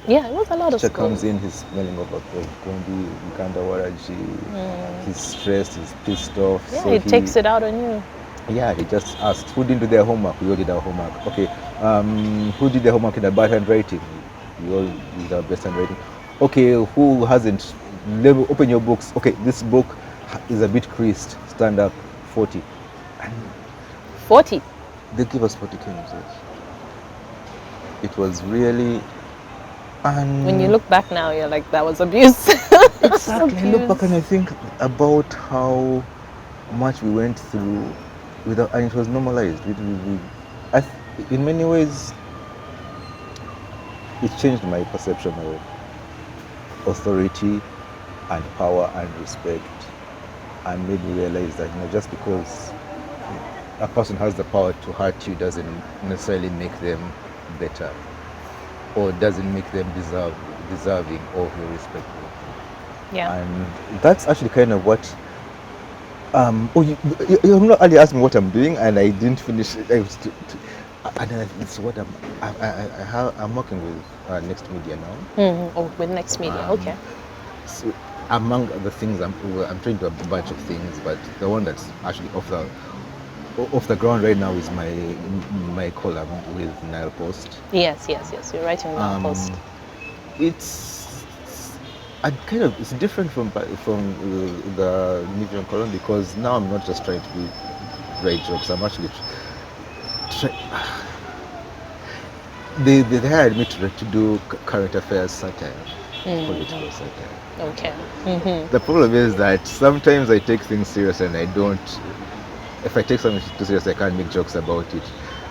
Yeah, it was a lot of Teacher comes schools. in, he's smelling of Kundi, Uganda Waraji, he's stressed, he's pissed off. Yeah, So it takes it out on you. yeah, he just asks, who didn't do their homework? We all did our homework. Okay, who did their homework in a bad handwriting? We all did our best handwriting. Okay, who hasn't? Open your books. Okay, this book is a bit creased. Stand up, 40. And 40. they give us 40 kilos. It was really. And When you look back now, you're like, that was abuse. exactly, I look back Abuse. and I think about how much we went through without, and it was normalized. In many ways, it changed my perception of authority and power and respect, and made me realize that just because a person has the power to hurt you doesn't necessarily make them better, or doesn't make them deserving of your respect. Yeah. And that's actually kind of what you not earlier asked me what I'm doing, and I didn't finish it. And it's what I'm working with Next Media now. Oh, with Next Media. Okay. So among the things I'm trying to do a bunch of things, but the one that's actually off the ground right now is my column with Nile Post. Yes. You're writing that post. It's it's different from the Newman column, because now I'm not just trying to write jokes. I'm actually they hired me to do current affairs satire, political satire. Okay. The problem is that sometimes I take things serious and I don't. If I take something too serious, I can't make jokes about it.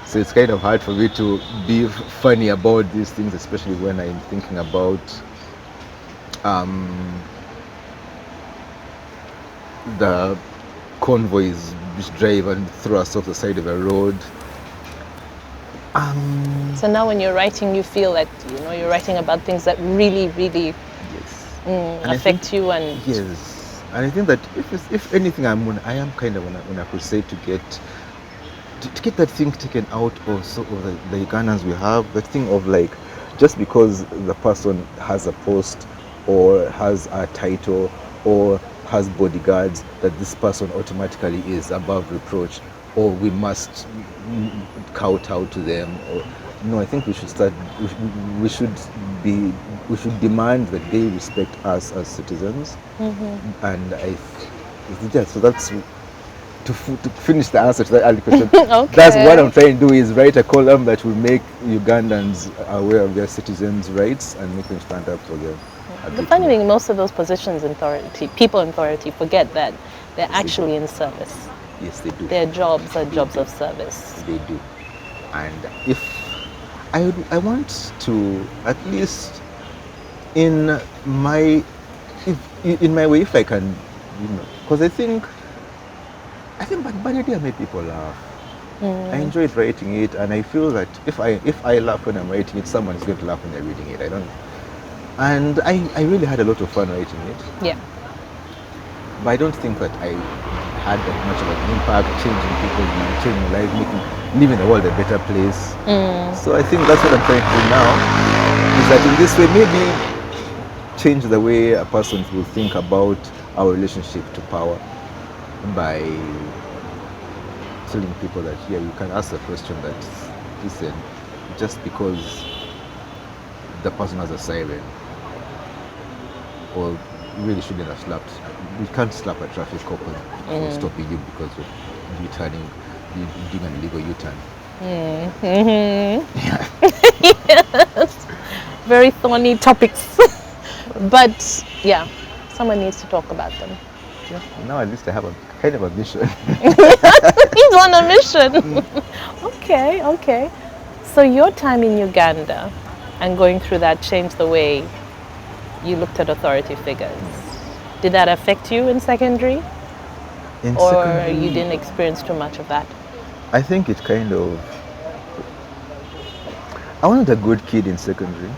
So it's kind of hard for me to be funny about these things, especially when I'm thinking about the convoys which drive and throw us off the side of a road. So now when you're writing, you feel that you're writing about things that really, really Yes. affect you, and yes, and I think that if anything, I am kind of on a crusade to get that thing taken out of the Ugandans we have. That thing of like, just because the person has a post or has a title or has bodyguards, that this person automatically is above reproach, or we must kowtow to them. Or no, I think we should start. We should demand that they respect us as citizens. And so that's to finish the answer to that early question. Okay. That's what I'm trying to do, is write a column that will make Ugandans aware of their citizens' rights and make them stand up for them. The funny thing, most of those positions in authority, people in authority, forget that they're actually in service. Yes, they do. Their jobs are jobs of service. They do. And if I want to, at least in my way, if I can, because I think Bazanye made people laugh. I enjoyed writing it, and I feel that if I laugh when I'm writing it, someone is going to laugh when they're reading it. And I really had a lot of fun writing it. Yeah. But I don't think that I had that much of an impact, changing people's mind, changing lives, leaving the world a better place. So I think that's what I'm trying to do now, is that in this way maybe change the way a person will think about our relationship to power by telling people that, yeah, you can ask the question that, listen, just because the person has a siren, or really shouldn't have slapped, you can't slap a traffic cop for stopping you because of you doing an illegal U-turn. Yes. Very thorny topics. But yeah, someone needs to talk about them. Yeah, now at least I have a kind of a mission. He's on a mission. Okay. So your time in Uganda and going through that changed the way you looked at authority figures. Did that affect you in secondary? Or you didn't experience too much of that? I think it kind of... I wasn't a good kid in secondary.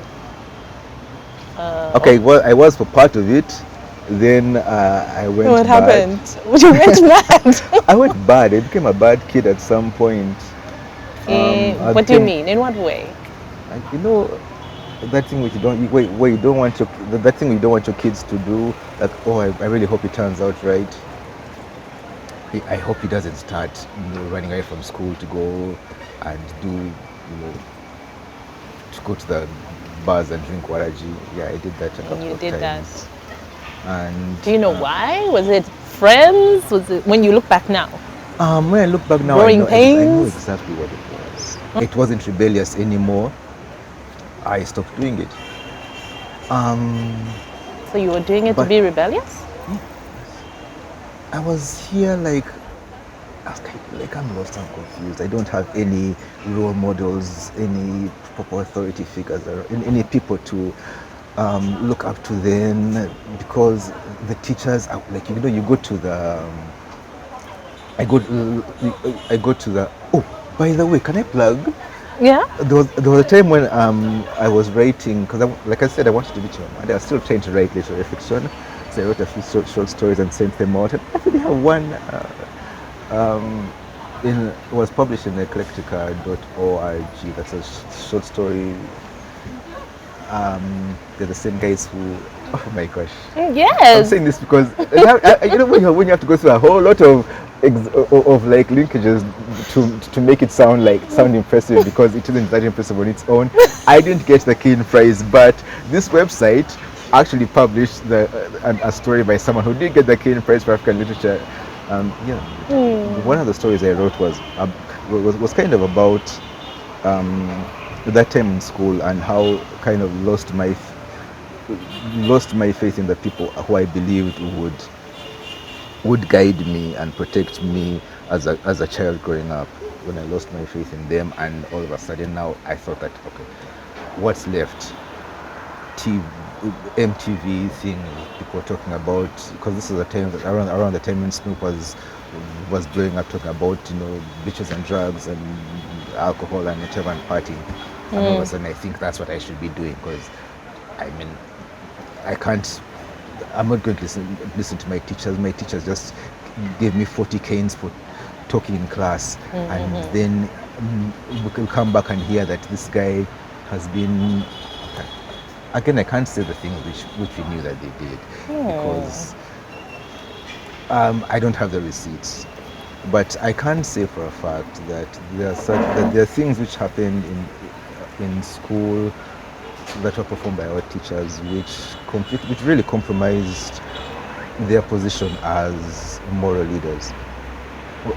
Okay, well, I was for part of it. Then I went What bad. happened? You went mad. I went bad. I became a bad kid at some point. What do you mean? In what way? You know, that thing which you don't, where you don't want your, that thing you don't want your kids to do. Like, oh, I really hope it turns out right. I hope he doesn't start, running away from school to go and do, to go to the bars and drink waraji. Yeah, I did that a couple You of did that. times. And Do you know why? Was it friends? Was it when you look back now? when I look back now, Growing I know pains? exactly what it was. It wasn't rebellious anymore. I stopped doing it. So you were doing it to But- be rebellious? I was here like I was like I'm lost and confused. I don't have any role models, any proper authority figures, or any people to look up to them, because the teachers are like, you go to the I go to the oh, by the way, can I plug? Yeah. There was a time when I was writing, because like I said, I wanted to be Choma. I was still trying to write literary fiction, so I wrote a few short stories and sent them out. And I actually have one. It was published in eclectica.org. That's a short story. They're the same guys who. Oh my gosh. I'm Yes. saying this because when you have to go through a whole lot of like linkages to make it sound impressive, because it isn't that impressive on its own. I didn't get the Keen Prize, but this website actually published a story by someone who did get the Keen Prize for African Literature. One of the stories I wrote was kind of about that time in school, and how kind of lost my faith in the people who I believed would guide me and protect me as a child growing up. When I lost my faith in them, and all of a sudden now I thought that, okay, what's left? MTV thing people were talking about, because this is a time around the time when Snoop was blowing up, talking about bitches and drugs and alcohol and whatever, and partying. And all of a sudden I think that's what I should be doing, because I mean, I'm not going to listen to my teachers. My teachers just gave me 40 canes for talking in class. And then we can come back and hear that this guy has been, again, I can't say the things which we knew that they did, because I don't have the receipts. But I can say for a fact that there are things which happened in school that were performed by our teachers, which really compromised their position as moral leaders,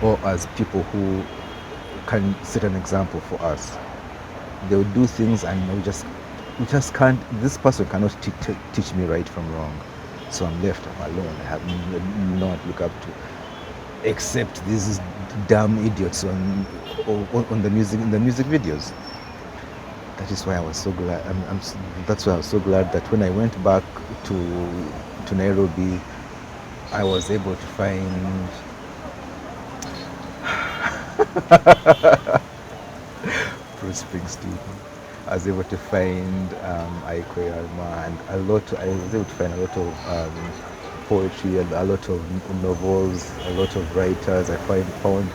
or as people who can set an example for us. They would do things, and we just can't. This person cannot teach me right from wrong, so I'm left alone. I have no one to look up to, except these damn idiots on the music videos. That is why I was so glad. That's why I was so glad that when I went back to Nairobi, I was able to find Bruce Springsteen. I was able to find Aiko Yarma, and I was able to find a lot of poetry, and a lot of novels, a lot of writers. I found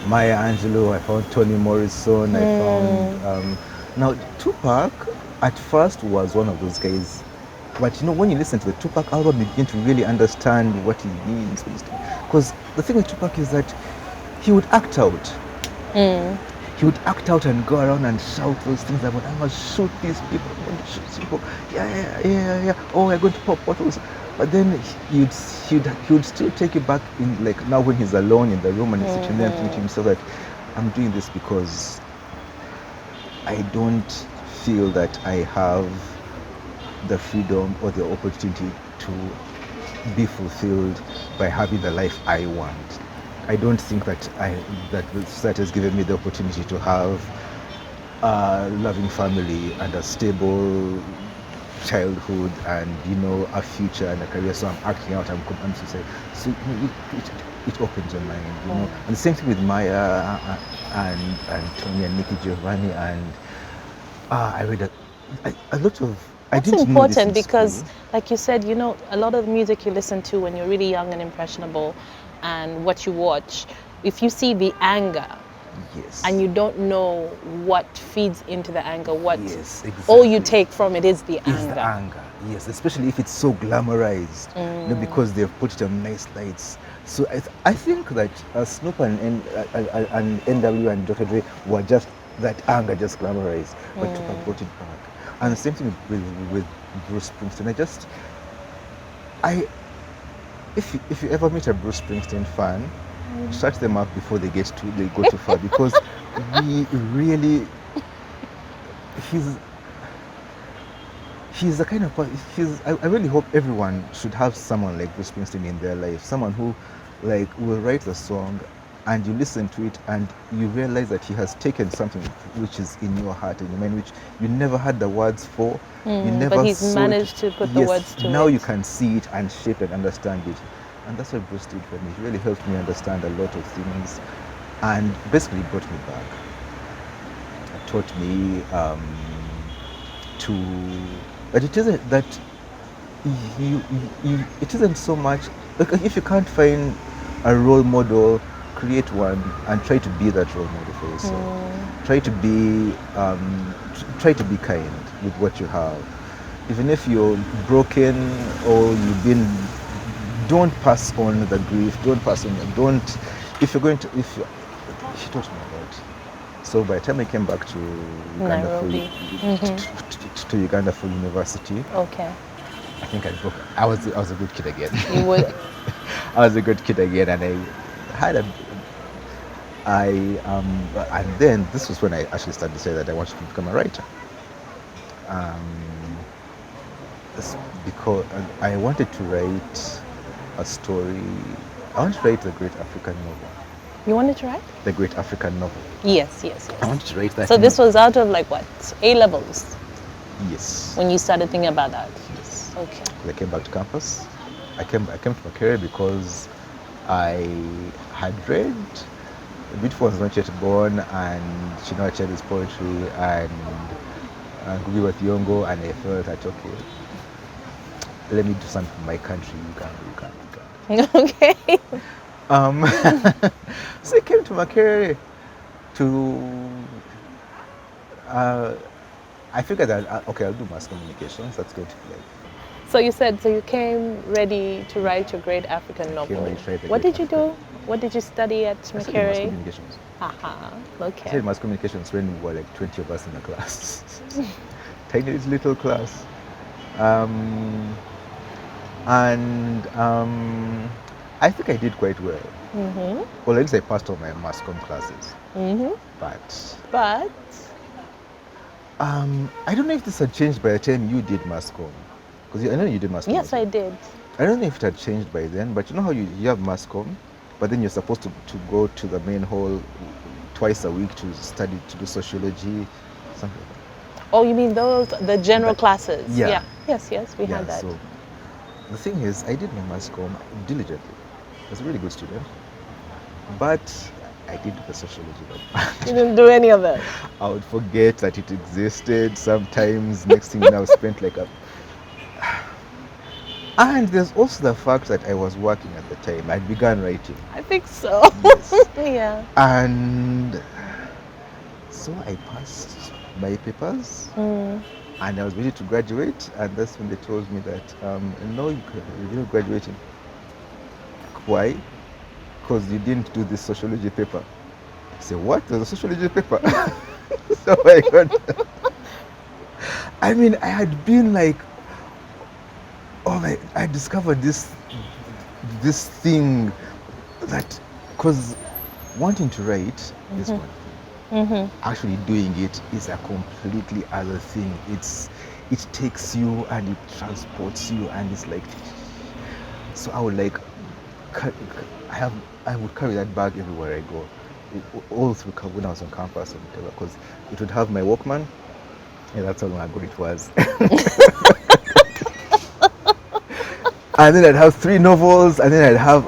Maya Angelou. I found Toni Morrison. I found. Now, Tupac at first was one of those guys, but when you listen to the Tupac album, you begin to really understand what he means. Because the thing with Tupac is that he would act out. He would act out and go around and shout those things about, I'm going to shoot these people, I'm going to shoot these people, yeah, oh, we're going to pop bottles. But then he would still take you back in, like now when he's alone in the room and he's sitting there and thinking to himself that I'm doing this because I don't feel that I have the freedom or the opportunity to be fulfilled by having the life I want. I don't think that the society has given me the opportunity to have a loving family and a stable childhood and a future and a career. So I'm acting out. I'm suicide. So it opens your mind, And the same thing with Maya and Tony and Nikki Giovanni, and I read a lot of. That's important because, like you said, a lot of the music you listen to when you're really young and impressionable, and what you watch, if you see the anger Yes. And you don't know what feeds into the anger. What Yes, all you exactly. take from it is the Is anger. the anger, yes, especially if it's so glamorized, because they've put it on nice lights. So I think that Snoop and NW and Dr. Dre were just that anger just glamorized, but Tupac brought it back. And the same thing with Bruce Springsteen. If you ever meet a Bruce Springsteen fan, shut them up before they go too far, because we really he's he's the kind of I really hope everyone should have someone like Bruce Springsteen in their life, someone who like will write the song and you listen to it and you realize that he has taken something which is in your heart and your mind, which you never had the words for, you never But he's saw managed it. to put the Yes, words to now it. you can see it and shape and understand it. And that's what Bruce did for me. He really helped me understand a lot of things and basically brought me back. It taught me to that it isn't that it isn't so much like if you can't find a role model, create one and try to be that role model for yourself. Try to be try to be kind with what you have, even if you're broken or you've been. Don't pass on the grief. Don't pass on. Don't if you're going to if you. She taught me a lot. So by the time I came back to Uganda Nairobi. to Uganda for university, Okay. I think I broke. I was a good kid again. You would. I was a good kid again, and I had a. I and then this was when I actually started to say that I wanted to become a writer. Because I wanted to write a story. I wanted to write the Great African Novel. You wanted to write? The Great African Novel. Yes, yes, I yes. wanted to write that. So this was out of like what? A levels Yes. when you started thinking about that. Yes. Okay. I came back to campus. I came to Makerere because I had read The Beautiful Was Not Yet Born and Chinua Achebe's poetry and Ngugi wa Thiong'o, and I felt that okay, let me do something for my country, Uganda. Okay. So I came to Makerere to. I figured that okay, I'll do mass communications. That's going to be like. So you said you came ready to write your great African novel. ready to write the What Great did you do? What did you study at I studied mass Makerere? communications. Aha. I Okay. studied mass communications when we were like 20 of us in the class. Tiny little class. And I think I did quite well. Well, at least I passed all my mass comm classes. But I don't know if this had changed by the time you did mass comm. Because I know you did mass comm. Yes, I did. I don't know if it had changed by then, but you know how you have mass comm, but then you're supposed to go to the main hall twice a week to study, to do sociology, something like that. Oh, you mean the general classes? Yeah. Yes, yes, we had that. So the thing is, I did my mass comm diligently. I was a really good student, but I did the sociology. You didn't do any of that. I would forget that it existed sometimes. Next thing you know, I spent like a. And there's also the fact that I was working at the time. I began writing. I think so. Yes. Yeah. And so I passed my papers and I was ready to graduate. And that's when they told me that, no, you're not graduating. Why? Because you didn't do this sociology paper. I said, what? There's a sociology paper? So I got. I mean, I had been like, oh my, I discovered this thing that, because wanting to write is one thing. Actually doing it is a completely other thing. It takes you and it transports you, and it's like, so I would like, I would carry that bag everywhere I go, all through when I was on campus or whatever, because it would have my Walkman. Yeah, that's how long ago it was. And then I'd have 3 novels, and then I'd have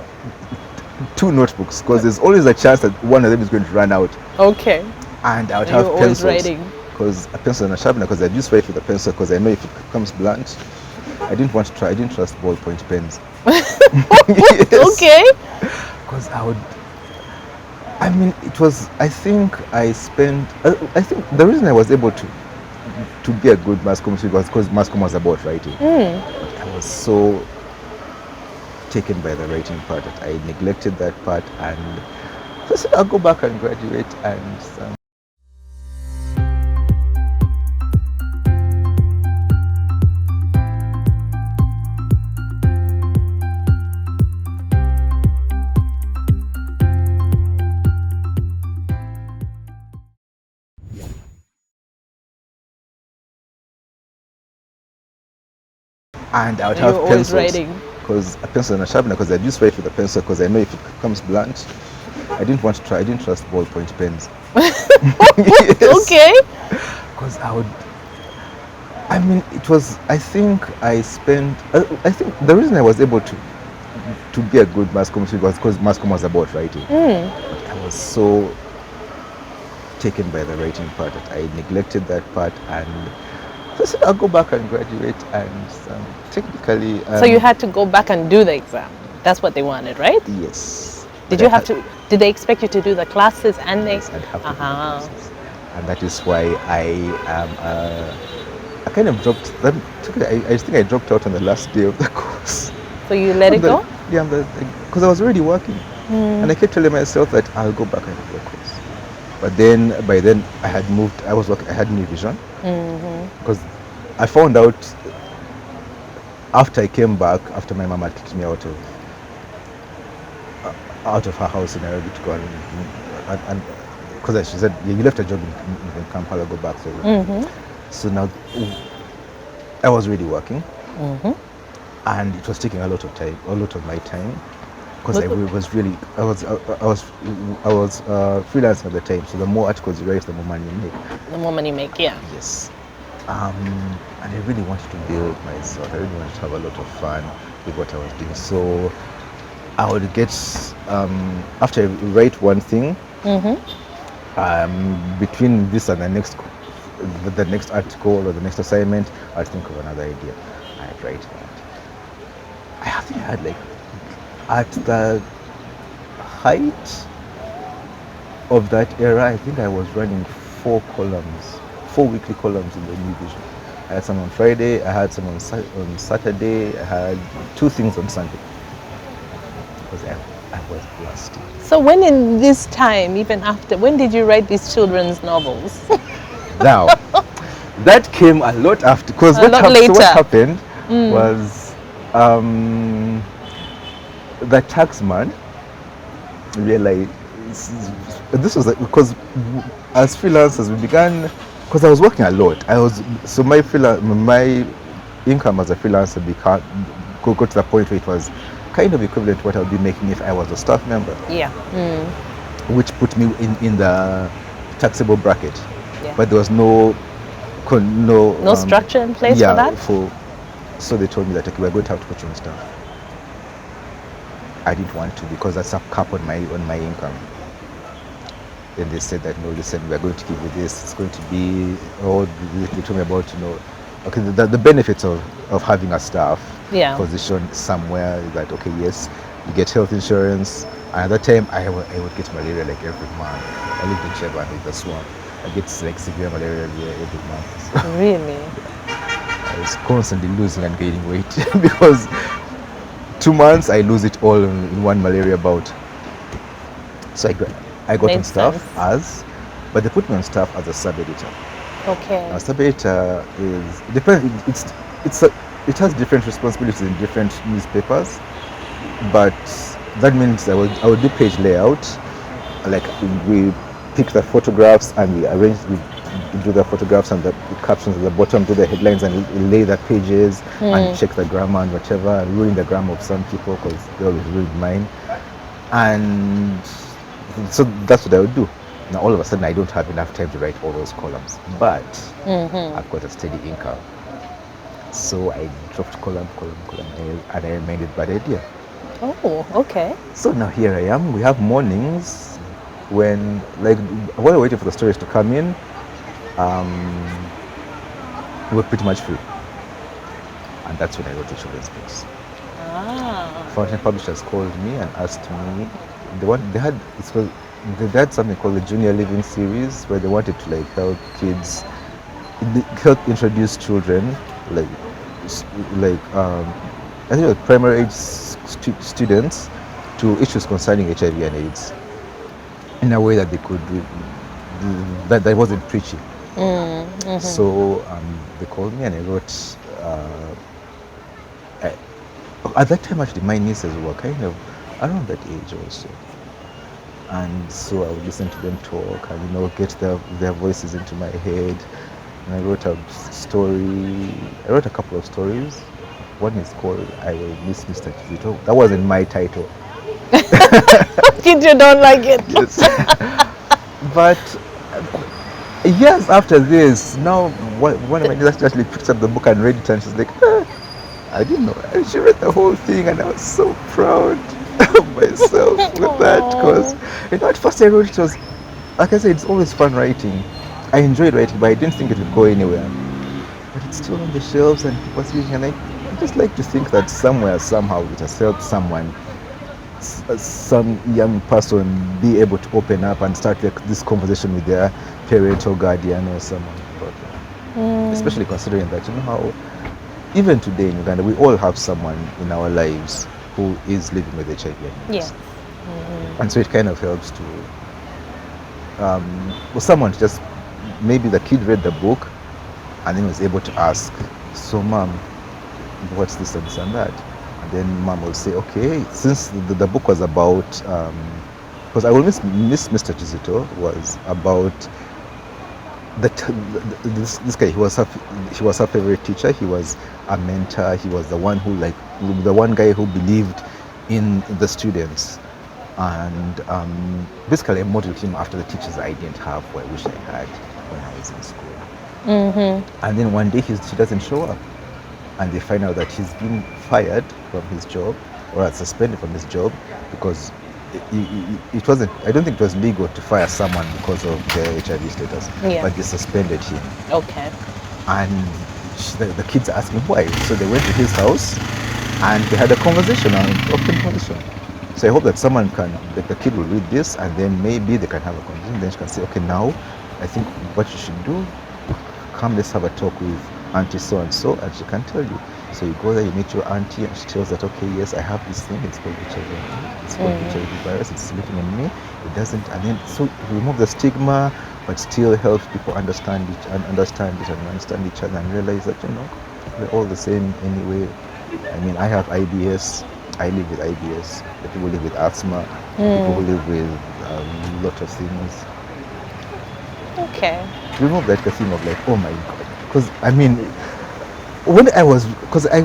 2 notebooks, because there's always a chance that one of them is going to run out. Okay. And I would And have you're always pencils, writing. because a pencil and a sharpener, because I'd just write with a pencil, because I know if it comes blunt, I didn't trust ballpoint pens. Yes. Okay. Because I would, I mean, it was. I think I spent. I think the reason I was able to be a good mass comm was because mass comm was about writing. But I was so taken by the writing part that I neglected that part, and so I said I'll go back and graduate and. And I would And you're have always pencils, writing. because a pencil and a sharpener, because I just write with a pencil because I know if it comes blunt, I didn't want to try. I didn't trust ballpoint pens. Yes. Okay. Because I would. I mean, it was. I think I spent. I think the reason I was able to be a good mass comm was because mass comm was about writing. But I was so taken by the writing part that I neglected that part, and so I said I'll go back and graduate and technically. So you had to go back and do the exam. That's what they wanted, right? Yes. Did But you I have to? Did they expect you to do the classes and they? Yes, I'd have to do the Uh-huh. classes, and that is why I am. I kind of dropped. I think I dropped out on the last day of the course. So you let it go? Yeah, because I was already working, and I kept telling myself that I'll go back and do the course. But then by then I had moved. I was working. I had New Vision because I found out after I came back after my mom had kicked me out of her house in Nairobi to go and because she said, yeah, you left a job in Kampala, go back. So now I was really working, and it was taking a lot of time, a lot of my time, because I was freelancing at the time. So the more articles you write, the more money you make. The more money you make, yeah. Yes. And I really wanted to build myself. I really wanted to have a lot of fun with what I was doing. So I would get after I write one thing, between this and the next article or the next assignment, I'd think of another idea. I'd write that. I think I had like at the height of that era, I think I was running 4 weekly columns in the New Vision. I had some on Friday, I had some on Saturday, I had 2 things on Sunday. Because I was blasted. So when in this time, even after, when did you write these children's novels? Now, that came a lot after, because A lot later. what happened was the taxman realized this was because as freelancers we began, because I was working a lot. My income as a freelancer got to the point where it was kind of equivalent to what I would be making if I was a staff member. Yeah. Which put me in the taxable bracket. Yeah. But there was no structure in place for that? So they told me that, okay, we're going to have to put you on staff. I didn't want to, because that's a cap on my income. Then they said that, no, listen, we're going to give you this. It's going to be, they told me about, okay, the benefits of having a staff position somewhere, that, okay, yes, you get health insurance. And at that time, I would get malaria like every month. I lived in Chevron with the swamp. I get like severe malaria every month. So really? I was constantly losing and gaining weight because 2 months I lose it all in one malaria bout. So I got on staff but they put me on staff as a sub-editor. Okay. A sub-editor it has different responsibilities in different newspapers, but that means I would do page layout, like we pick the photographs and we do the photographs and the captions at the bottom, do the headlines and lay the pages and check the grammar and whatever, and ruin the grammar of some people because they always ruin mine. And so that's what I would do. Now all of a sudden I don't have enough time to write all those columns, but I've got a steady income. So I dropped column, and I made it bad idea. Oh, okay. So now here I am. We have mornings when we're waiting for the stories to come in, we're pretty much free. And that's when I wrote the children's books. Fountain Publishers called me and asked me, they had something called the Junior Living Series, where they wanted to like help kids, help introduce children, like s- like I think it was primary age students to issues concerning HIV and AIDS in a way that they could that wasn't preachy. So they called me and I wrote. I, at that time, actually, my nieces were kind of around that age also, and so I would listen to them talk and get their voices into my head. And I wrote a story. I wrote a couple of stories. One is called "I Will Miss Mr. Chizito." That wasn't my title. Kids, you don't like it. Yes. But years after this, now one of my nieces actually picked up the book and read it, and she's like, "Ah, I didn't know." And she read the whole thing, and I was so proud of myself with that because, at first I wrote it was, like I said, it's always fun writing. I enjoyed writing, but I didn't think it would go anywhere. But it's still on the shelves, and people are reading, and I just like to think that somewhere, somehow, it has helped someone, some young person, be able to open up and start this conversation with their parent or guardian or someone about that. Especially considering that, how even today in Uganda, we all have someone in our lives who is living with HIV and AIDS. Yeah. And so it kind of helps to, for someone to just, maybe the kid read the book and then was able to ask, so mom, what's this and this and that? And then mom will say, okay, since the book was about, because I will miss Mr. Chizito was about this guy. He was her favorite teacher. He was a mentor. He was the one who the one guy who believed in the students, and basically I modeled him after the teachers I didn't have, who I wish I had when I was in school. And then one day she doesn't show up, and they find out that he's been fired from his job or suspended from his job because it wasn't. I don't think it was legal to fire someone because of their HIV status, Yeah. but they suspended him. Okay. And the kids are asking why. So they went to his house and they had a conversation, an open conversation. So I hope that someone can, like the kid will read this and then maybe they can have a conversation. Then she can say, okay, now I think what you should do, come, let's have a talk with auntie so and so, and she can tell you. So you go there, you meet your auntie, and she tells that, okay, yes, I have this thing, it's called HIV, it's called HIV virus, it's living in me, it doesn't, and then so remove the stigma, but still helps people understand it and understand each other and realize that, we're all the same anyway. I mean, I have IBS, I live with IBS, the people live with asthma, people who live with a lot of things. Okay. Remove that thing of like, oh my God, because I mean, when I was, because I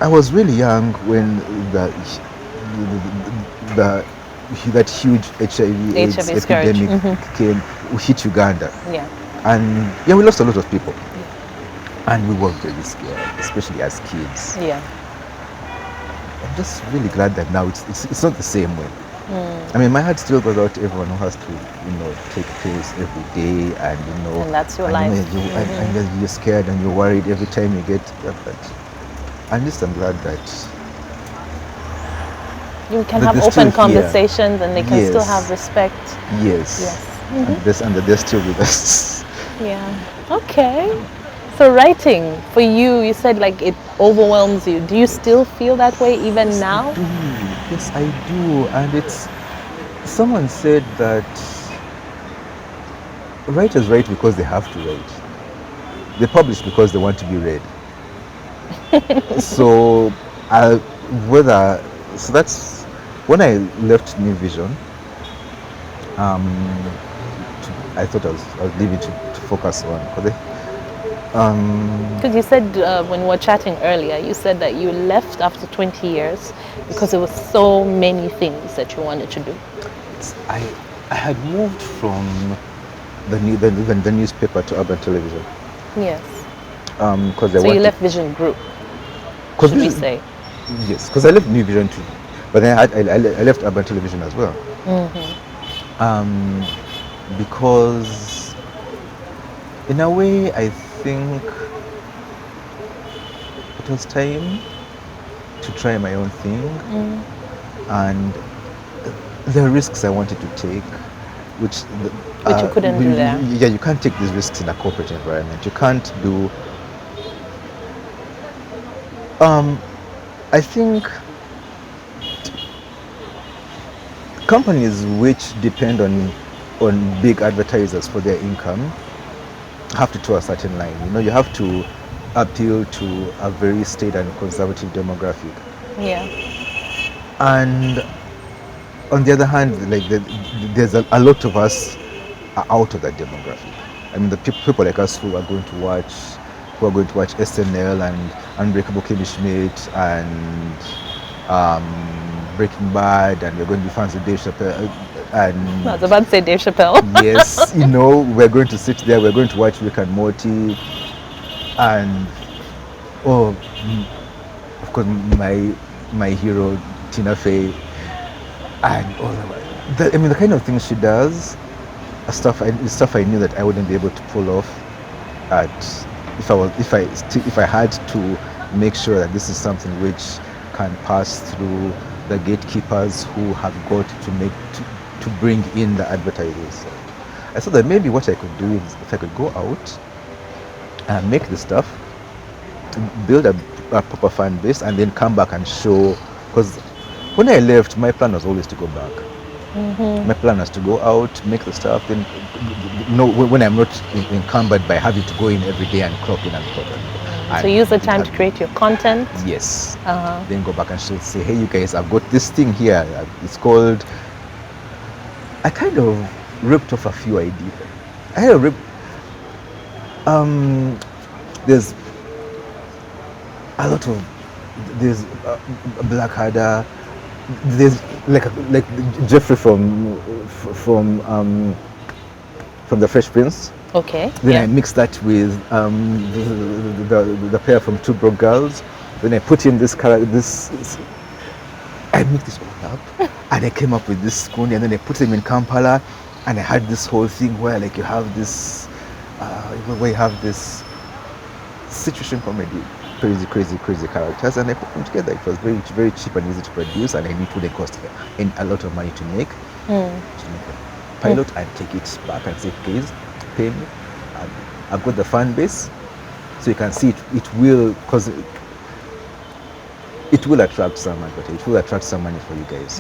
was really young when the that huge HIV/AIDS HIV scourge. epidemic came, hit Uganda, Yeah. and yeah, we lost a lot of people, and we were really scared, especially as kids. Yeah. I'm just really glad that now it's not the same way. I mean, my heart still goes out to everyone who has to take pills every day, and And that's your and, life. and then you're scared and you're worried every time you get that. At least I'm glad that You can that have they're open still here. conversations and they can still Yes. have respect. Yes. Yes. And that they're still with us. Yeah. Okay. So writing for you, you said like it overwhelms you. Do you still feel that way even now? I do. Yes, I do. And it's, someone said that writers write because they have to write. They publish because they want to be read. So, whether, so that's when I left New Vision. I thought I was leaving to focus on, Because you said when we were chatting earlier, you said that you left after 20 years because there were so many things that you wanted to do. I had moved from the newspaper to urban television. Yes. Because So you left Vision Group, should we say? Yes, because I left New Vision too, but then I left urban television as well. Because in a way I think it was time to try my own thing, and there are risks I wanted to take, which Which you couldn't do there. yeah, you can't take these risks in a corporate environment. You can't do. I think companies which depend on big advertisers for their income have to toe a certain line. You know, you have to appeal to a very staid and conservative demographic. Yeah. And on the other hand, like there's a lot of us are out of that demographic. I mean, the people like us who are going to watch SNL and Unbreakable Kimmy Schmidt and Breaking Bad, and we're going to be fans of Dave Chappelle. And I was about to say Dave Chappelle. yes, you know, we're going to sit there, we're going to watch Rick and Morty, and oh, of course, my hero Tina Fey, and all of that. I mean, the kind of things she does, stuff I knew that I wouldn't be able to pull off at if I had to make sure that this is something which can pass through the gatekeepers who have got to bring in the advertisers. I thought that maybe what I could do is if I could go out and make the stuff, build a proper fan base, and then come back and show. Because when I left, my plan was always to go back. My plan was to go out, make the stuff, then when I'm not encumbered by having to go in every day and clock in and clock out. So use the time to create your content. Yes. Then go back and say, hey, you guys, I've got this thing here. It's called. I kind of ripped off a few ideas. There's a lot of. There's Blackadder. There's like Jeffrey from the Fresh Prince. Okay. Then I mix that with the pair from Two Broke Girls. Then I put in this character. I mixed this all up, and I came up with this spoon. And then I put them in Kampala, and I had this whole thing where like you have this situation comedy, crazy characters, and I put them together. It was very cheap and easy to produce, and I knew it wouldn't cost a lot of money to make. To make a pilot and take it back and say, guys, pay me. I've got the fan base, so you can see it will, because it will attract someone, but it will attract some money for you guys.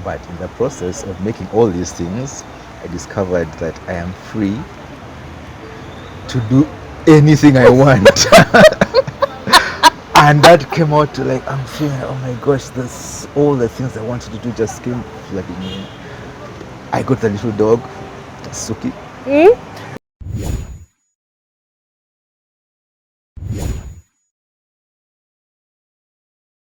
But in the process of making all these things, I discovered that I am free to do anything I want. And that came out to like, I'm feeling, oh my gosh, all the things I wanted to do just came flooding in. I got the little dog, Suki.